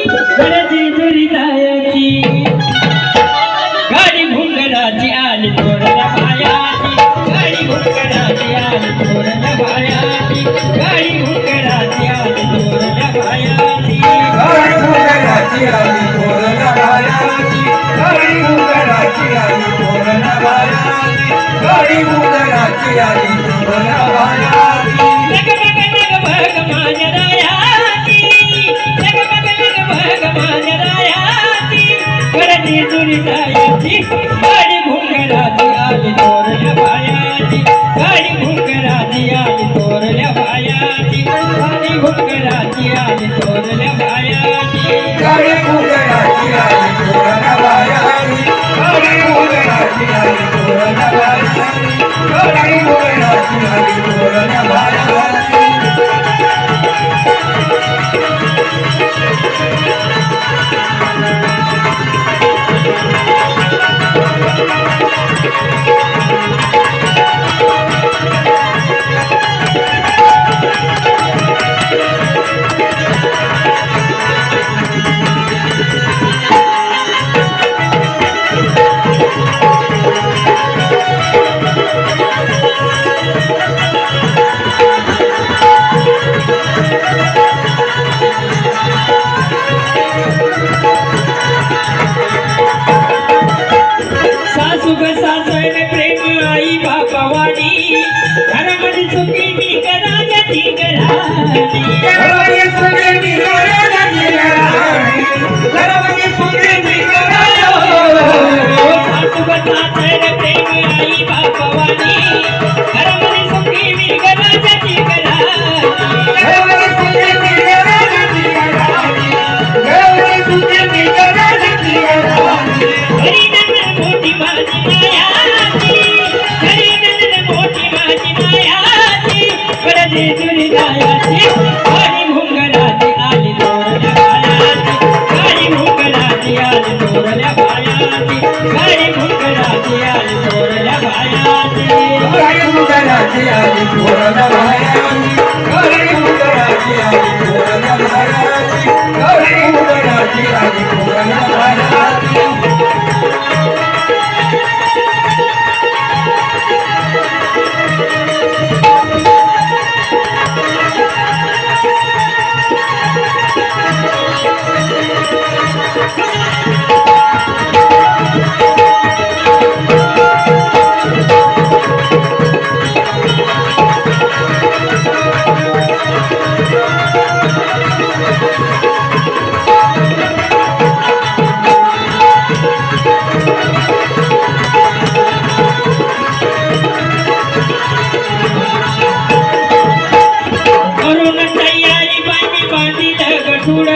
गरजी दुरी जायची गाडी घुंगराची आली थोरल्या बायाची गाडी घुंगराची आली थोरल्या बायाची गाडी घुंगराची आली थोरल्या बायाची गाडी घुंगराची आली थोरल्या बायाची गाडी घुंगराची आली थोरल्या बायाची गाडी घुंगराची आली थोरल्या बायाची लगबग माझ्या रायाची लगबग माझ्या रायाची गरजी दुरी जायची गाडी घुंगराची आली थोरल्या बायाची गाडी घुंगराची आली थोरल्या बायाची गाडी घुंगराची आली थोरल्या बायाची गाडी घुंगराची आली थोरल्या बायाची गाडी घुंगराची आली थोरल्या बायाची गाडी घुंगराची आली थोरल्या बायाची सासुने प्रेम आई बापावाणी घरामध्ये सुखी मी घराची घराणी घरामध्ये सुखी मी घराची घराणी घरामध्ये सुखी मी सासुने प्रेम आई बापावाणी घरामध्ये सुखी मी घराची घराणी घरामध्ये सुखी मी घराची घराणी घरामध्ये सुखी मी घराची घराणी घरी मोठी माझी मायाची घरी मोठी माझी मायाची गरजी दुरी जायची गाडी घुंगराची आली थोरल्या बायाची गाडी घुंगराची आली थोरल्या बायाची गाडी घुंगराची आली थोरल्या बायाची गाडी घुंगराची आली थोरल्या बायाची गाडी घुंगराची आली थोरल्या बायाची गाडी घुंगराची आली थोरल्या बायाची करून तयारी बांधी बांधी गठुड